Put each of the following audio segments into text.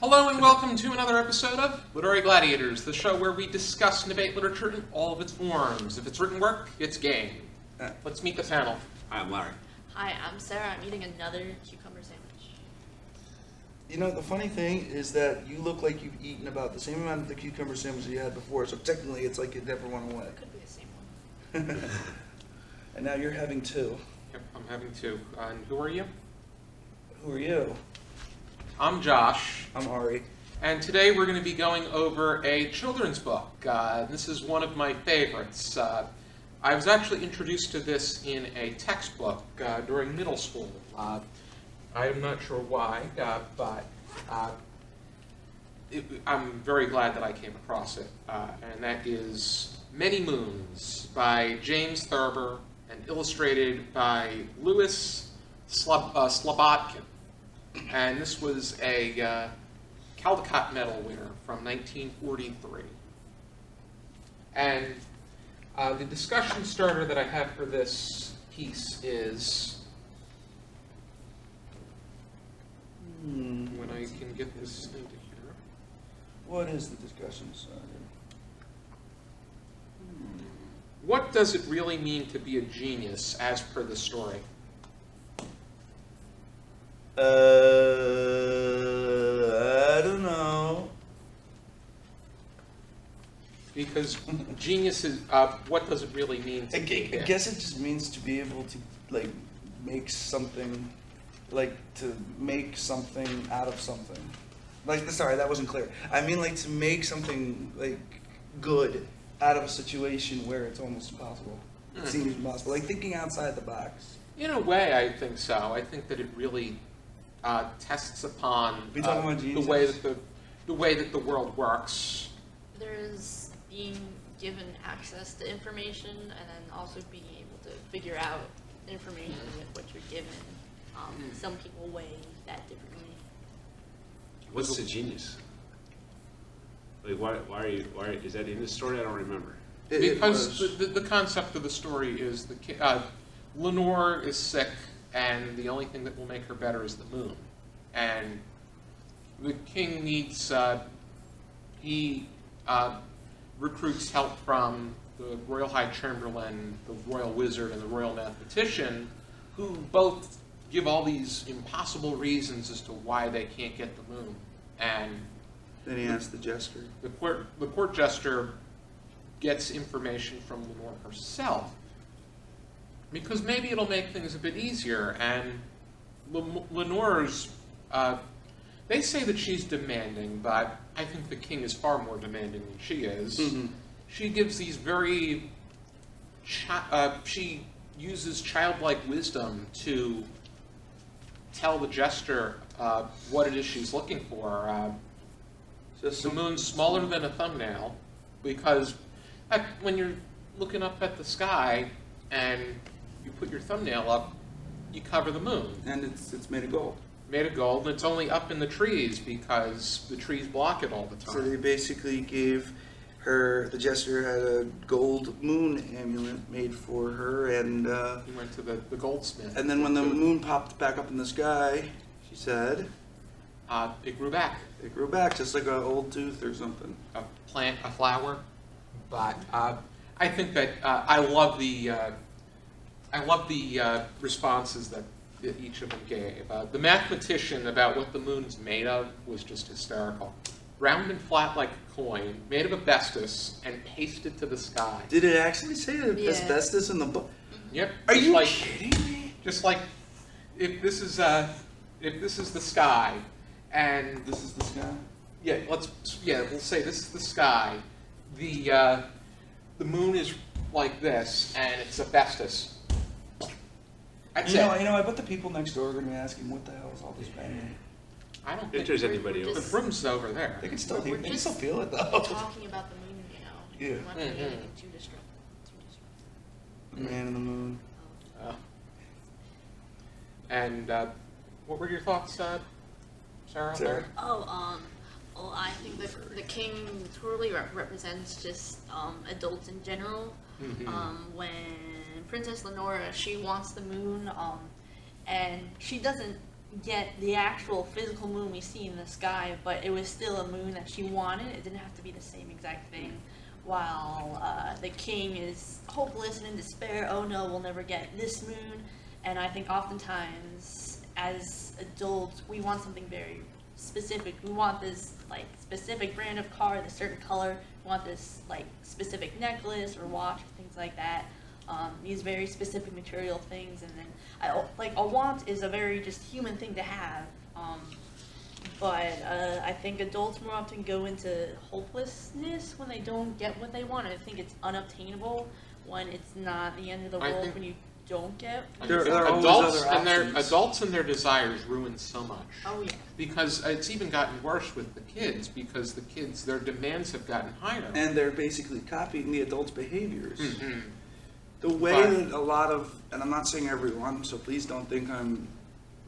Hello and welcome to another episode of Literary Gladiators, the show where we discuss and debate literature in all of its forms. If it's written work, it's game. Let's meet the panel. Hi, I'm Larry. Hi, I'm Sara. I'm eating another cucumber sandwich. You know, the funny thing is that you look like you've eaten about the same amount of the cucumber sandwich you had before, so technically it's like it never went away. Could be the same one. And now you're having two. Yep, I'm having two. And who are you? Who are you? I'm Josh. I'm Ari. And today we're going to be going over a children's book. This is one of my favorites. I was actually introduced to this in a textbook during middle school. I'm not sure why, but I'm very glad that I came across it. And that is Many Moons by James Thurber and illustrated by Louis Slobodkin. And this was a Caldecott Medal winner from 1943. And the discussion starter that I have for this piece is, when I can get this into here. What is the discussion starter? What does it really mean to be a genius as per the story? I don't know. Because genius is, what does it really mean to I be? guess it just means to be able to, like, make something, out of something. Sorry, that wasn't clear. I mean, like, to make something, like, good out of a situation where it's almost impossible. It seems impossible. Like, thinking outside the box. In a way, I think so. I think that it really tests upon We talking about the way that the world works. There's being given access to information and then also being able to figure out information with what you're given. Some people weigh that differently. What's the genius? Like, why is that in the story? I don't remember. Because the concept of the story is Lenore is sick, and the only thing that will make her better is the moon. And the king needs, he recruits help from the Royal High Chamberlain, the Royal Wizard, and the Royal Mathematician, who both give all these impossible reasons as to why they can't get the moon. And Then he asks the jester. the court jester gets information from Lenore herself, because maybe it'll make things a bit easier. And Lenore's, they say that she's demanding, but I think the king is far more demanding than she is. Mm-hmm. She gives these very, she uses childlike wisdom to tell the jester what it is she's looking for. The moon's smaller than a thumbnail, because when you're looking up at the sky and you put your thumbnail up, you cover the moon. And it's made of gold. Made of gold, and it's only up in the trees because the trees block it all the time. So they basically gave her, the jester had a gold moon amulet made for her, and He went to the goldsmith. and then when the moon popped back up in the sky, she said, it grew back. it grew back just like an old tooth or something. A plant, a flower. But I think that I love the responses that each of them gave. The mathematician about what the moon's made of was just hysterical. Round and flat like a coin, made of asbestos, and pasted to the sky. Did it actually say Yeah. asbestos in the book? Yep. Are just you like, kidding me? Just like if this is the sky, and This is the sky? we'll say this is the sky. The moon is like this, and it's asbestos. That's You know, it. I bet the people next door are going to be asking, what the hell is all this banging? I don't If think there's anybody we're the else. room's over there. They can still hear, We're they can just still feel it though. talking about the moon, Yeah. We want to Mhm. get anything too disruptive. The man in the moon. And what were your thoughts, Sarah? Sarah? Well, I think the king totally represents just adults in general. When Princess Lenora, she wants the moon, and she doesn't get the actual physical moon we see in the sky, but it was still a moon that she wanted. It didn't have to be the same exact thing. While the king is hopeless and in despair, oh no, we'll never get this moon. And I think oftentimes as adults, we want something very specific. We want this like specific brand of car, this certain color. We want this like specific necklace or watch, things like that. These very specific material things, and then like a want is a very just human thing to have. But I think adults more often go into hopelessness when they don't get what they want. I think it's unobtainable when it's not the end of the world when you don't get. There are always other adults and their desires ruin so much. Oh yeah. Because it's even gotten worse with the kids, because the kids, their demands have gotten higher. And they're basically copying the adults' behaviors. Mm-hmm. The way that a lot of, and I'm not saying everyone, so please don't think I'm,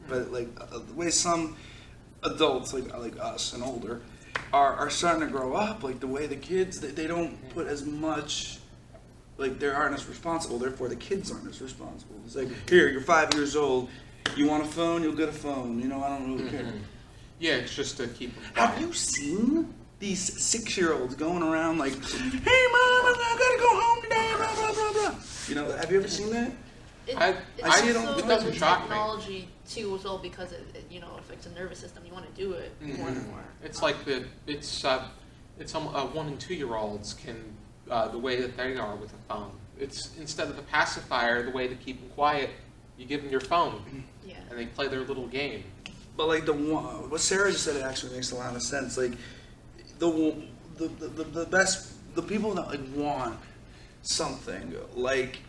but like the way some adults like us and older are starting to grow up, like the way the kids, they don't put as much, like they aren't as responsible, therefore the kids aren't as responsible. It's like, here, you're 5 years old, you want a phone, you'll get a phone, you know, I don't really care. Yeah, it's just to keep them quiet. Have you seen these 6-year-olds going around like, hey mom, I gotta go home today, blah, blah, blah, blah. You know, have you ever seen that? I see it also it doesn't shock me. technology too as well, because it you know, affects the nervous system. You want to do it more and more. It's like it's 1 and 2-year-olds can the way that they are with a phone. It's instead of the pacifier, the way to keep them quiet, you give them your phone, Yeah. and they play their little game. But like what Sarah just said, it actually makes a lot of sense. Like the best, the people that like want something, like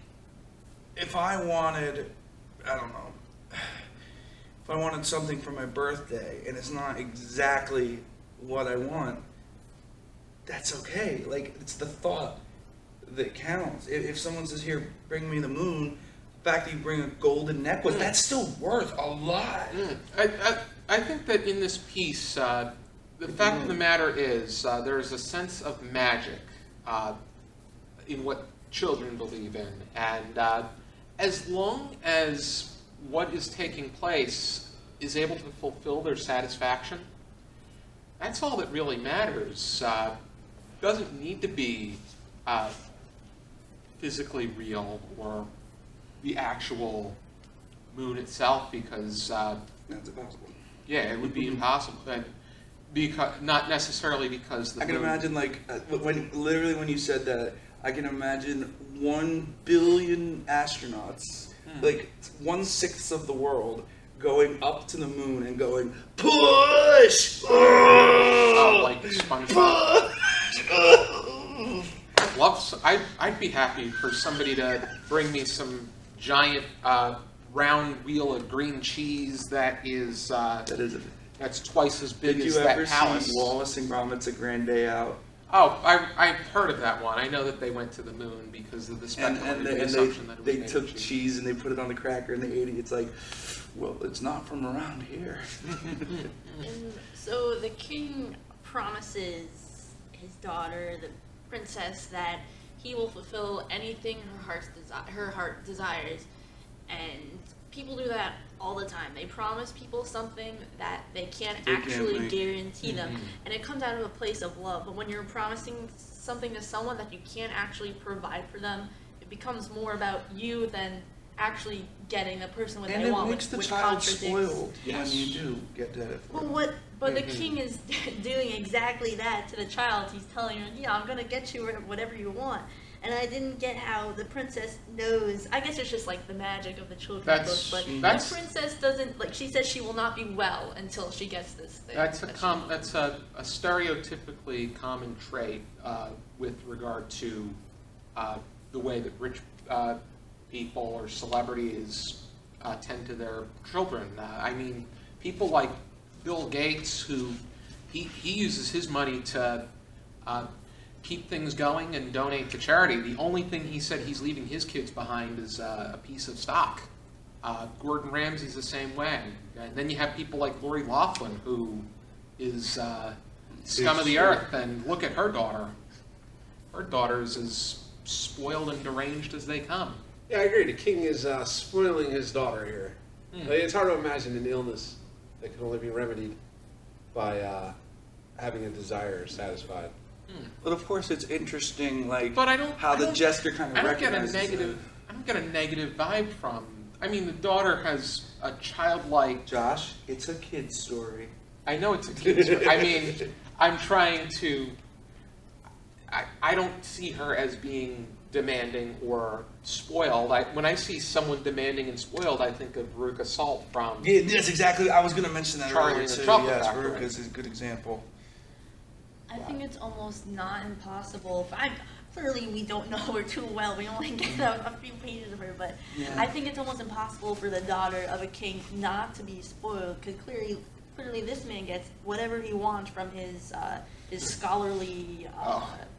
if I wanted, I don't know, if I wanted something for my birthday and it's not exactly what I want, that's okay. Like it's the thought that counts. If someone says, here, bring me the moon, the fact that you bring a golden necklace, that's still worth a lot. I think that in this piece, the fact of the matter is there is a sense of magic in what children believe in, and as long as what is taking place is able to fulfill their satisfaction, that's all that really matters. Doesn't need to be physically real or the actual moon itself, because That's impossible. yeah, it would be impossible. And because not necessarily because the I can moon, imagine like when you said that, I can imagine 1 billion astronauts, like 1/6 of the world, going up to the moon and going, push! like SpongeBob. I'd be happy for somebody to bring me some giant round wheel of green cheese that's twice as big Did as you that ever palace. see Wallace and Gromit's A Grand Day Out? Oh, I've heard of that one. I know that they went to the moon because of the speculative assumption that it was they made took of cheese and they put it on the cracker and they ate it. It's like, well, it's not from around here. And so the king promises his daughter, the princess, that he will fulfill anything her heart desires, and people do that all the time. They promise people something that they can't actually guarantee them, and it comes out of a place of love. But when you're promising something to someone that you can't actually provide for them, it becomes more about you than actually getting the person what And they it want, makes the which child contradicts. spoiled Yes. when you do get that. But the king is doing exactly that to the child. He's telling her, yeah, I'm gonna get you whatever you want. And I didn't get how the princess knows. I guess it's just like the magic of the children's book. But the princess doesn't, like, she says she will not be well until she gets this thing. That's a stereotypically common trait with regard to the way that rich people or celebrities tend to their children. I mean, people like Bill Gates, who he uses his money to keep things going and donate to charity. The only thing he said he's leaving his kids behind is a piece of stock. Gordon Ramsay's the same way. And then you have people like Lori Loughlin, who is scum of the earth, and look at her daughter. Her daughter's as spoiled and deranged as they come. Yeah, I agree. The king is spoiling his daughter here. I mean, it's hard to imagine an illness that can only be remedied by having a desire satisfied. But of course, it's interesting, like But I don't. how I the don't- gesture kind I of don't get a recognizes negative. I don't get a negative vibe from. I mean, the daughter has a childlike. Josh, it's a kid's story. I know it's a kid's. I mean, I'm trying to. I don't see her as being demanding or spoiled. When I see someone demanding and spoiled, I think of Veruca Salt from. Yeah, that's exactly. I was going to mention that Charlie earlier and the too. Chocolate Yes, Factory. Veruca is a good example. I think it's almost not impossible. Clearly, we don't know her too well. We only get a few pages of her, but Yeah. I think it's almost impossible for the daughter of a king not to be spoiled, because clearly, this man gets whatever he wants from his scholarly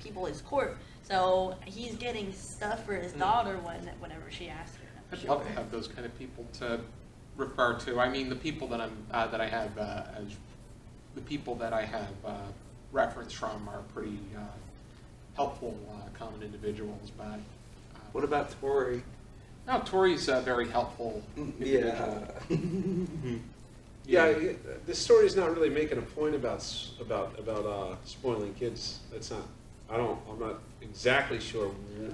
people, his court. So he's getting stuff for his daughter whenever she asks for them. I'd love to have those kind of people to refer to. I mean, the people that I have as the people that I have reference from are pretty helpful, common individuals. But What about Tori? no, Tori's a very helpful individual. Yeah, this story is not really making a point about spoiling kids. That's not. I'm not exactly sure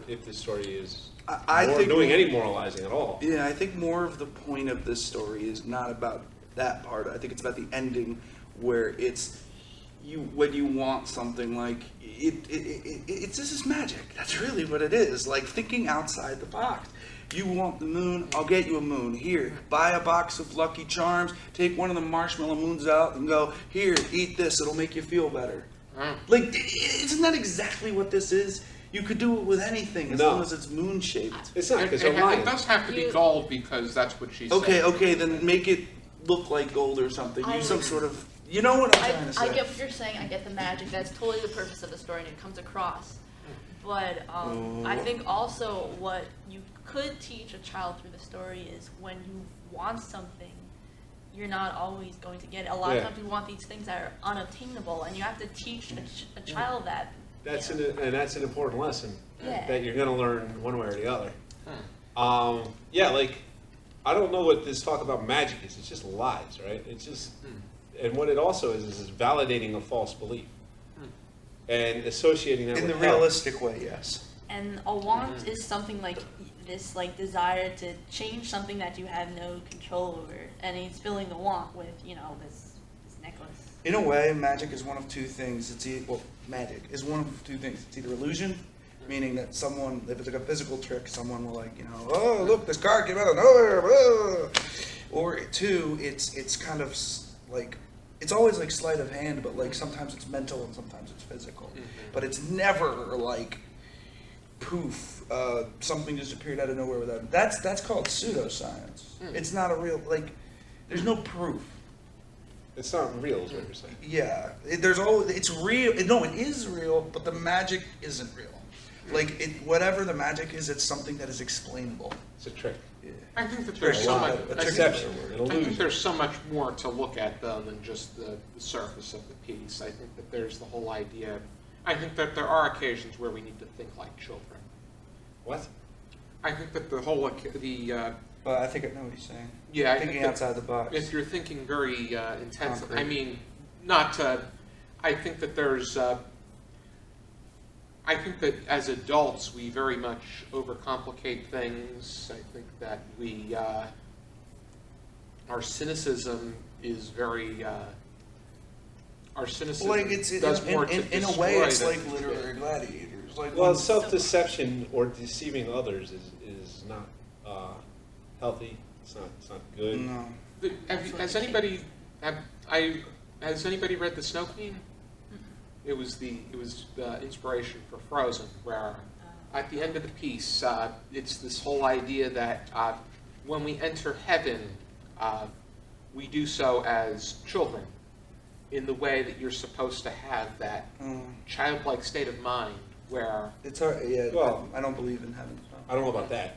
if this story is I think doing any moralizing at all. Yeah, I think more of the point of this story is not about that part. I think it's about the ending, where it's when you want something, like it's this is magic. That's really what it is. Like thinking outside the box. You want the moon? I'll get you a moon. Here, buy a box of Lucky Charms. Take one of the marshmallow moons out and go, here, eat this. It'll make you feel better. Like, isn't that exactly what this is? You could do it with anything as long as it's moon shaped. It's not because It they're lying. does have to be gold because that's what she said. Okay, then make it look like gold or something. Use some sort of, you know what I'm trying to say. I get what you're saying. I get the magic. That's totally the purpose of the story, and it comes across. But I think also what you could teach a child through the story is when you want something, you're not always going to get it. A lot of times we want these things that are unobtainable, and you have to teach a child that. That's an important lesson that you're going to learn one way or the other. Like I don't know what this talk about magic is. It's just lies, right? It's just, and what it also is validating a false belief and associating that In the with hell. realistic way, yes. And a want is something like this, like desire to change something that you have no control over, and he's filling the want with, this necklace. In a way, magic is one of two things. Magic is one of two things. It's either illusion, meaning that someone, if it's like a physical trick, someone will oh, look, this card came out of nowhere. Whoa. Or two, it's kind of like, it's always like sleight of hand, but like sometimes it's mental and sometimes it's physical. But it's never like poof, something just appeared out of nowhere without. That's called pseudoscience. It's not a real, like, there's no proof. It's not real, is what you're saying. Yeah, it's real. No, it is real, but the magic isn't real. Like whatever the magic is, it's something that is explainable. It's a trick. Yeah. I think that there's so much. Deception, an I think illusion. there's so much more to look at though than just the surface of the piece. I think that there's the whole idea. I think that there are occasions where we need to think like children. What? I think that the whole But I think I know what he's saying. yeah, I Thinking think that outside the box. if you're thinking very intensely, Concrete. I mean, not. I think that there's. I think that as adults we very much overcomplicate things. I think that we our cynicism is very. Our cynicism Like it's does more to in a way, destroy it's than like to literary create. gladiators. Like Well, when- self-deception or deceiving others is not healthy. It's not good. no. Has anybody read The Snow Queen? It was the inspiration for Frozen, where at the end of the piece, it's this whole idea that when we enter heaven, we do so as children, in the way that you're supposed to have that childlike state of mind, where It's hard. Yeah. Well- I don't believe in heaven. I don't know about that.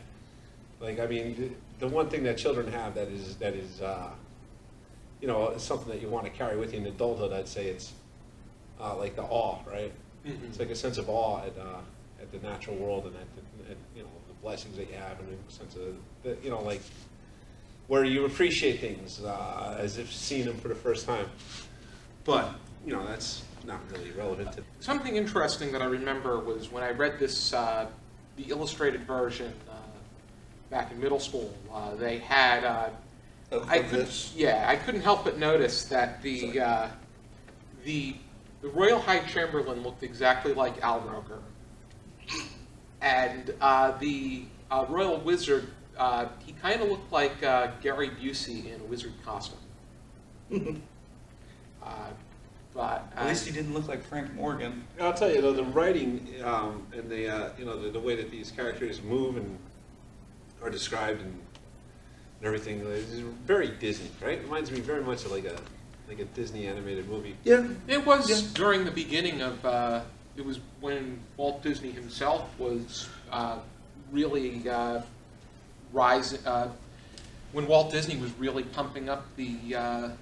Like, I mean, the one thing that children have that is something that you want to carry with you in adulthood, I'd say it's like the awe, right? It's like a sense of awe at the natural world and at the blessings that you have, and a sense of like where you appreciate things as if seeing them for the first time. But, you know, that's not really relevant to... Something interesting that I remember was when I read this, the illustrated version back in middle school, they had, I couldn't help but notice that the Royal High Chamberlain looked exactly like Al Roker. And the Royal Wizard, he kind of looked like Gary Busey in a wizard costume. But At least he didn't look like Frank Morgan. I'll tell you though, the writing and the you know the way that these characters move and are described and everything is very Disney, right? It reminds me very much of like a Disney animated movie. Yeah. it was during the beginning of, it was when Walt Disney himself was really rising, when Walt Disney was really pumping up the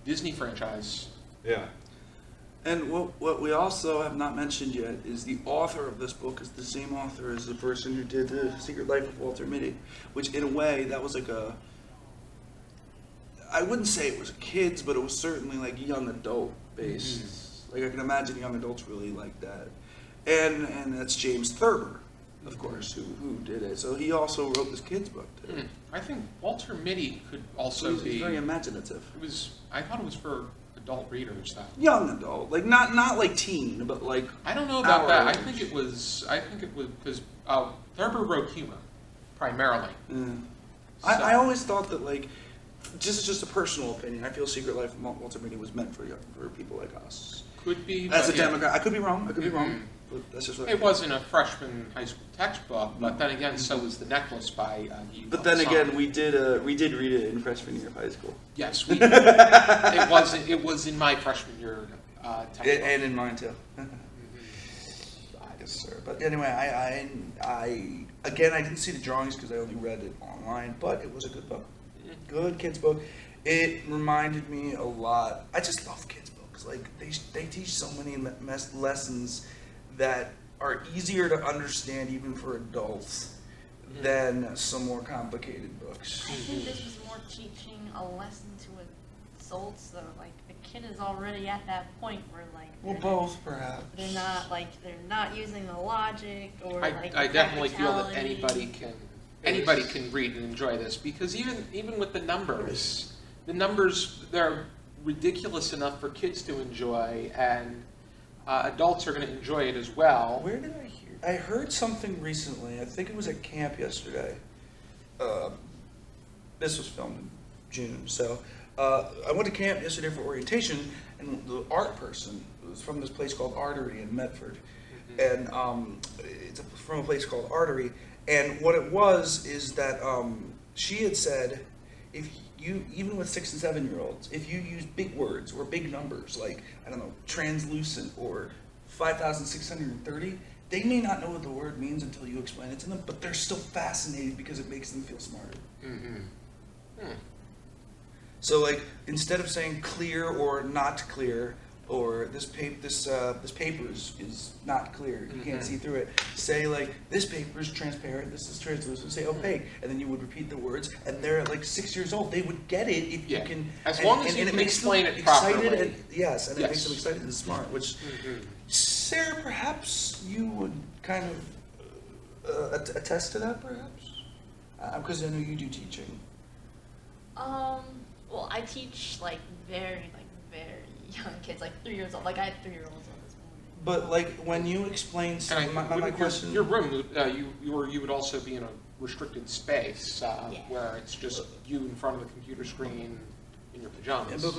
Disney franchise. Yeah. And what we also have not mentioned yet is the author of this book is the same author as the person who did The Secret Life of Walter Mitty, which in a way, that was like I wouldn't say it was kids, but it was certainly like young adult based. Mm-hmm. Like I can imagine young adults really like that. And that's James Thurber, of course, who did it. So he also wrote this kids book too. I think Walter Mitty could also He's be very imaginative. I thought it was for adult readers though. Young adult, like not like teen, but like I don't know about that. age. I think it was because Thurber wrote humor primarily. Mm. So- I always thought that like just a personal opinion. I feel Secret Life of Walter Mitty was meant for people like us. Could be As a but yeah. Democrat, I could be wrong. I could be Mhm. wrong. But that's just what It wasn't a freshman high school textbook, but then again, so was The Necklace by Guy But then Belson. again, we did read it in freshman year of high school. Yes, we did. It was in my freshman year textbook. And in mine too. Yes, sir. But anyway, I again, I didn't see the drawings because I only read it online, but it was a good book. Good kids book. It reminded me a lot. I just love kids books. Like they teach so many lessons that are easier to understand even for adults than some more complicated books. I think this was more teaching a lesson to adults, though. Like the kid is already at that point where like Well, both perhaps. they're not using the logic or like I the definitely feel that practicality. anybody can read and enjoy this because even with the numbers they're ridiculous enough for kids to enjoy, and adults are going to enjoy it as well. Where did I hear? I heard something recently. I think it was at camp yesterday. This was filmed in June, so I went to camp yesterday for orientation, and the art person was from this place called Artery in Medford, and it's from a place called Artery. And what it was is that she had said, if you, even with 6 and 7 year olds, if you use big words or big numbers like, I don't know, translucent or 5,630, they may not know what the word means until you explain it to them, but they're still fascinated because it makes them feel smarter. So like, instead of saying clear or not clear, or this paper is not clear, you can't see through it, say like, this paper is transparent, this is translucent, say opaque, and then you would repeat the words, and they're like 6 years old, they would get it if you can, as long as you can explain it properly. And it makes them excited and smart, which, Sarah, perhaps you would kind of attest to that, perhaps? Because I know you do teaching. Well, I teach like very young kids, like 3 years old. Like I had 3-year-olds on this morning. But like when you explain, my question. Your room, you would also be in a restricted space where it's just you in front of the computer screen in your pajamas. Yeah, but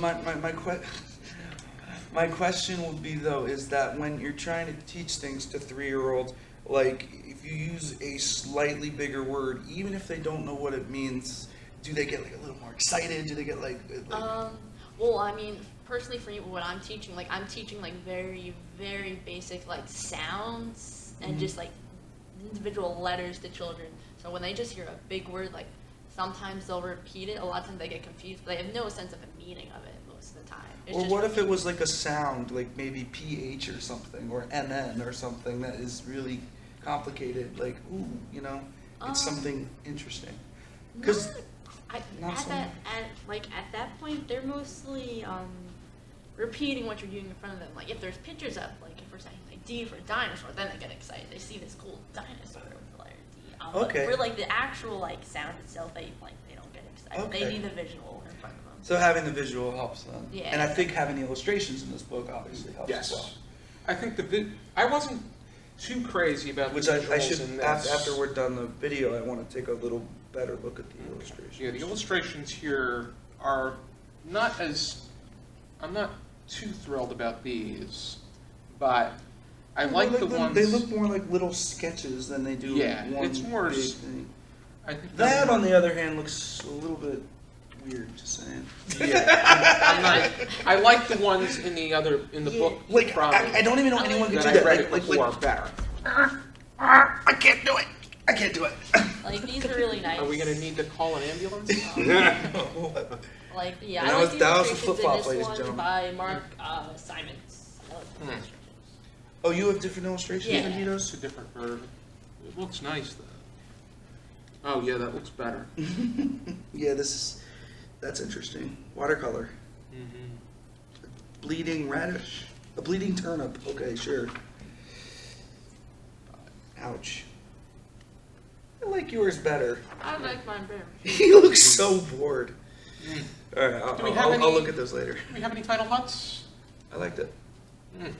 my question would be though is that when you're trying to teach things to 3-year-olds, like if you use a slightly bigger word, even if they don't know what it means, do they get like a little more excited? Do they get like well, I mean, personally for me, what I'm teaching like very, very basic like sounds and just like individual letters to children. So when they just hear a big word, like sometimes they'll repeat it, a lot of times they get confused, but they have no sense of the meaning of it most of the time. It's or just what if it was like a sound, like maybe PH or something, or NN or something that is really complicated, like, ooh, you know, it's something interesting. Because Not so at that point, they're mostly repeating what you're doing in front of them. Like if there's pictures up, like if we're saying like D for dinosaur, then they get excited. They see this cool dinosaur with the letter D. Okay. But for like the actual like sound itself, they don't get excited. Okay. They need the visual in front of them. So having the visual helps them. Yeah. And I think having the illustrations in this book obviously helps Yes. as well. I think I wasn't too crazy about Which the I visuals should, in this. after we're done the video, I want to take a little better look at the illustrations. Yeah, the illustrations here are not as, I'm not too thrilled about these, but I like the ones. They look more like little sketches than they do Yeah, one it's more big thing. I think That, on the other hand, looks a little bit weird, just saying. Yeah, I'm not, I like the ones in the book. Like, from I don't even know anyone could that do I that. read Like, it before better. I can't do it. I can't do it. Like these are really nice. Are we gonna need to call an ambulance? Like yeah, And I like the that was the illustrations flip-flop, in this ladies and one gentlemen. by Mark Simons. I like the illustrations. Oh, you have different illustrations Yeah. than he It's does? a different version. It looks nice though. Oh yeah, that looks better. Yeah, that's interesting. Watercolor. Bleeding radish. A bleeding turnip. Okay, sure. Ouch. I like yours better. I like mine better. He looks so bored. All right, Do we have I'll any- look at those later. Do we have any title huts? I liked it. Mm.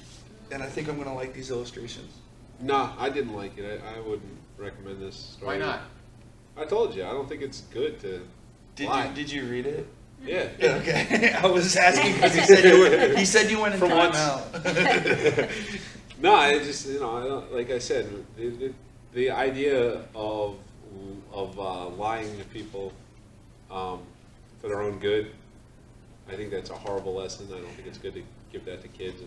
And I think I'm going to like these illustrations. No, I didn't like it. I wouldn't recommend this story. Why not? I told you, I don't think it's good to lie. Did you read it? Yeah. Yeah, okay. I was asking because he said you went in From time once. out. No, I just, I don't, like I said, the idea of lying to people for their own good, I think that's a horrible lesson. I don't think it's good to give that to kids or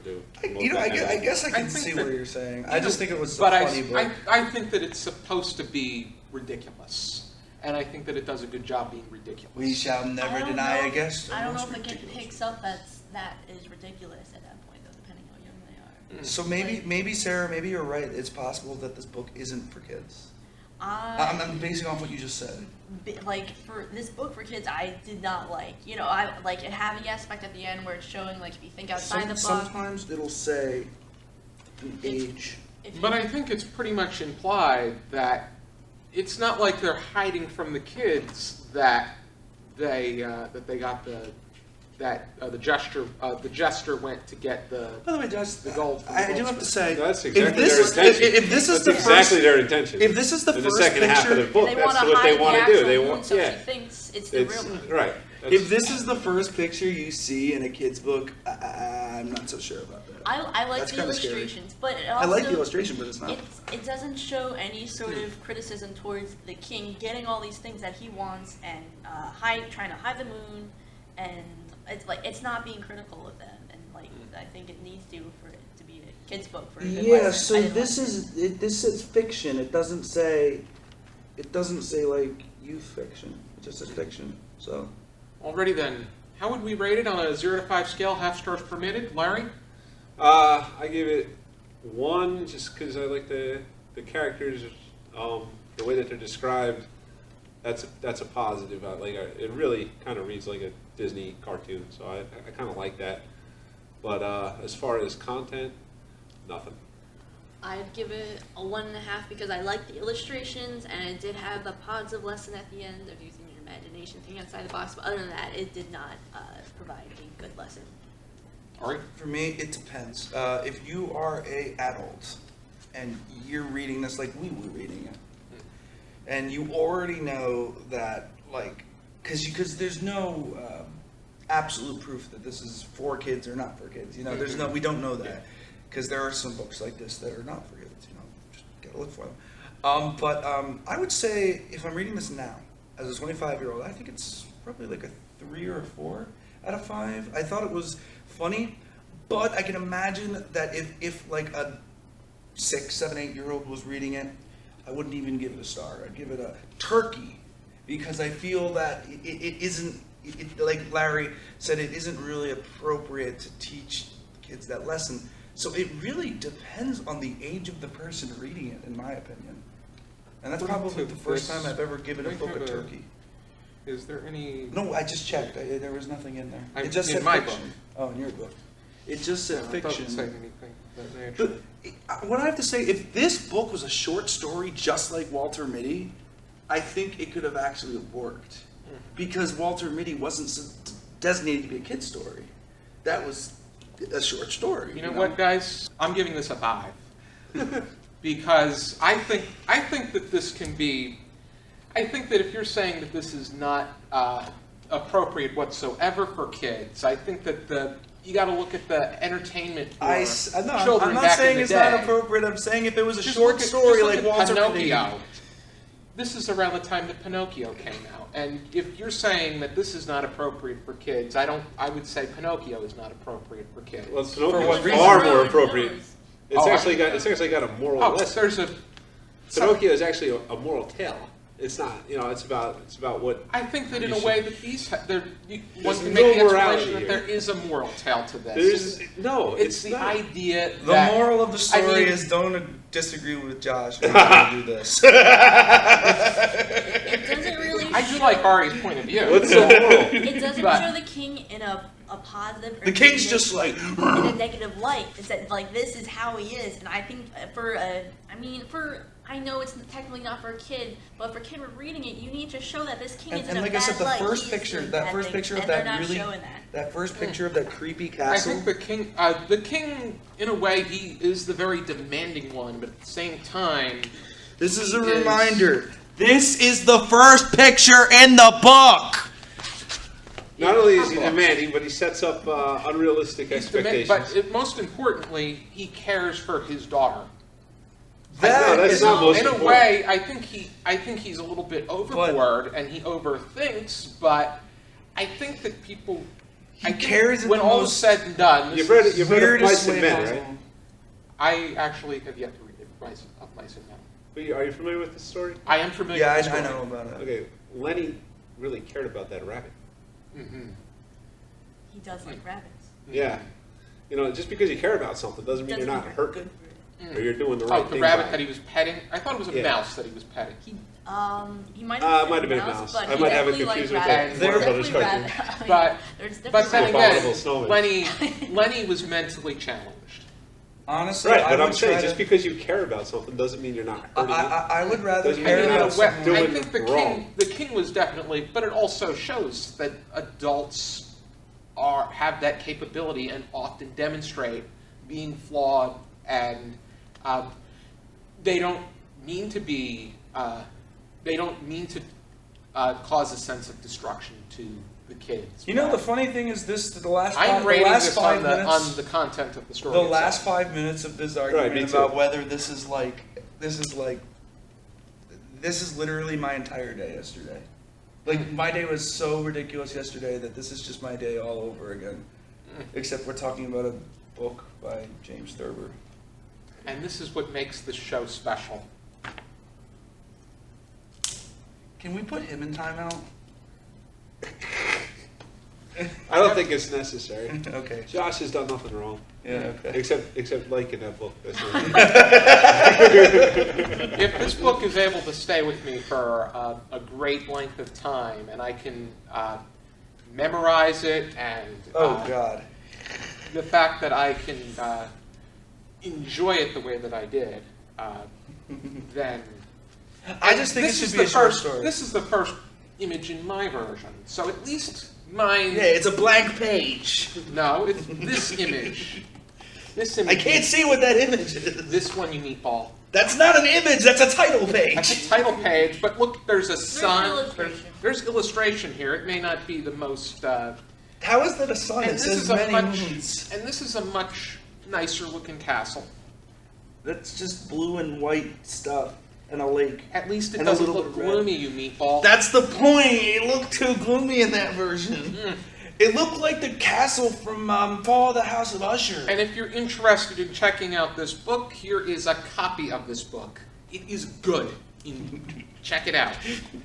do. I guess I can I think see that- what you're saying. I just think it was a But funny book. I think that it's supposed to be ridiculous, and I think that it does a good job being ridiculous. We shall never I don't deny know- a guest. I don't know most if a kid ridiculous. picks up that is ridiculous at that point, though, depending how young they are. So maybe Sarah, maybe you're right. It's possible that this book isn't for kids. I'm basing off what you just said. Like for this book for kids, I did not like. I like it having the aspect at the end where it's showing like if you think outside the box. Sometimes it'll say an age. But I think it's pretty much implied that it's not like they're hiding from the kids that they got the jester went to get the. By the way, Josh, The gold from I the do have to goldsmith. say, That's if exactly this their is intention. if this is That's the exactly first, their intention. if this is the In first the second half of the picture, book, They that's want to what hide they want the to do. actual They moon, want, so yeah. she thinks it's the It's real moon. right. if this is the first picture you see in a kid's book, I'm not so sure about that. I like That's the kinda scary. illustrations, but it also, I like the illustration, but it's not. It doesn't show any sort of criticism towards the king getting all these things that he wants and trying to hide the moon, and it's not being critical of them, and like I think it needs to for it to be a kid's book for a good Yeah, lesson. I so didn't this like is this is fiction. It doesn't say like youth fiction. It just says fiction. So Alrighty then, how would we rate it on a 0 to 5 scale? Half stars permitted, Larry. I give it 1 just because I like the characters, the way that they're described. That's a positive. It really kind of reads like a Disney cartoon, so I kind of like that. But as far as content, nothing. I'd give it a 1.5 because I like the illustrations and it did have the positive lesson at the end of using your imagination, thinking outside the box. But other than that, it did not provide a good lesson. Alright. for me, it depends. If you are a adult and you're reading this like we were reading it, and you already know that, like, because there's no absolute proof that this is for kids or not for kids. We don't know that, because there are some books like this that are not for kids. Just gotta look for them. But I would say if I'm reading this now as a 25-year-old, I think it's probably like a 3 or a 4 out of 5. I thought it was funny, but I can imagine that if like a 6, 7, 8-year-old was reading it, I wouldn't even give it a star. I'd give it a turkey, because I feel that it isn't, like Larry said, it isn't really appropriate to teach kids that lesson. So it really depends on the age of the person reading it, in my opinion. And that's probably the first time I've ever given a book a turkey. Is there any? No, I just checked. There was nothing in there. I'm It just in said my fiction. book. Oh, in your book. It just said It doesn't say fiction. anything that nature. What I have to say, if this book was a short story just like Walter Mitty, I think it could have actually worked. Because Walter Mitty wasn't designated to be a kid's story. That was a short story. You know what, guys? I'm giving this a 5 because I think that this can be. I think that if you're saying that this is not appropriate whatsoever for kids, I think that you got to look at the entertainment for children I'm not back saying in the it's day. not appropriate. I'm saying if it was a Just short look at- story just look like at Walter Mitty. Pinocchio. This is around the time that Pinocchio came out, and if you're saying that this is not appropriate for kids, I would say Pinocchio is not appropriate for kids. Well, what Pinocchio's reason? far more appropriate. It's Oh, actually got a moral Oh, lesson. there's a. Pinocchio is actually a moral tale. It's not, it's about what. I think that in You a way should- that one There's can no make the morality explanation that here. there is a moral tale to this. It's the not. idea The that moral of the story I mean- is don't disagree with Josh. We're going to do this. It doesn't really. I do show- like Ari's point of view. What's the moral? It doesn't But- show the king in a positive. Or The king's negative- just like. in a negative light. It's that like this is how he is, and I think I know it's technically not for a kid, but for a kid reading it, you need to show that this king is in And a like bad I said, the light. first He is picture, doing that bad first things, picture of and they're that not really, showing that. that first picture of that creepy I castle. think the king, in a way, he is the very demanding one, but at the same time, This is a He is- reminder. This is the first picture in the book. Not only is he demanding, but he sets up unrealistic expectations. most importantly, he cares for his daughter. No, that's is not most In a important. way, I think he's a little bit overboard and he overthinks, but I think that people. He cares in when the all is most said and done. You've read of weirdest Mice and way Men, possible. right? I actually have yet to read it. Mice and Men. But are you familiar with this story? I am familiar Yeah, with the I story. know about it. Okay, Lenny really cared about that rabbit. Mm-hmm. He does like rabbits. Yeah. Just because you care about something doesn't mean you're not Doesn't hurting, good for it. or you're doing the right Oh, the thing. rabbit by that it. he was petting? I thought it was a Yeah. mouse that he was petting. He might Might have been a mouse. but I he might have it definitely confused liked with rabbits. that Warner Definitely Brothers cartoon. rabbit. But- There's But definitely then Abominable again, snowman. Lenny was mentally challenged. Honestly, Right, I but would I'm saying try just to, because you care about something doesn't mean you're not hurting it. I would rather Doesn't care mean in you're a about way, something. I doing think wrong. the king was definitely, but it also shows that adults have that capability and often demonstrate being flawed, and they don't mean to be. They don't mean to cause a sense of destruction to the kids. You know, the funny thing is the last I'm five, the rating last this 5 on minutes. the content of the story. The itself. last 5 minutes of this me argument too. about whether this is literally my entire day yesterday. Like, my day was so ridiculous yesterday that this is just my day all over again. Except we're talking about a book by James Thurber. And this is what makes this show special. Can we put him in timeout? I don't think it's necessary. Okay. Josh has done nothing wrong, Yeah, okay. except liking that book. That's If this book is able to stay with me for a great length of time, and I can memorize it, and Oh, God. the fact that I can enjoy it the way that I did, then I just think it this should is be the a short first. story. This is the first image in my version, so at least mine. Yeah, it's a blank page. No, it's this image. This image. I can't see what that image is. This one, you meatball. That's not an image, that's a title page. That's a title page, but look, there's a sun. illustration. There's illustration here. It may not be the most. How is that a sun? And It this says is a many much. moons. And this is a much nicer looking castle. That's just blue and white stuff and a lake. At least it And a doesn't little look bit red. gloomy, you meatball. That's the point. It looked too gloomy in that version. Mm. It looked like the castle from Fall of the House of Usher. And if you're interested in checking out this book, here is a copy of this book. It is good. Check it out.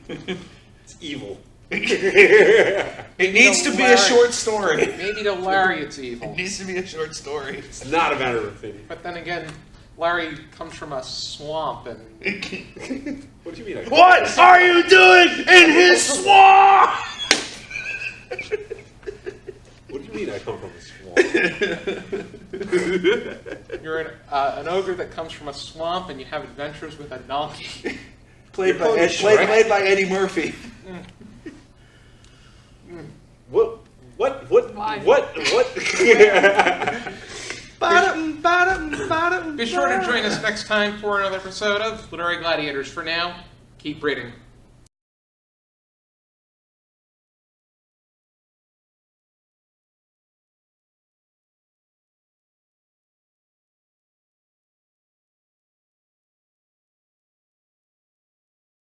It's evil. It needs to be a short story. Maybe to Larry it's It evil. needs to be a short story. It's not a matter of opinion. But then again, Larry comes from a swamp and What do you mean? What are you doing in his swamp? What do you mean I come from a swamp? you're an ogre that comes from a swamp and you have adventures with a donkey. Played You're by calling by Eddie Murphy. What? Why? Be sure to join us next time for another episode of Literary Gladiators. For now, keep reading.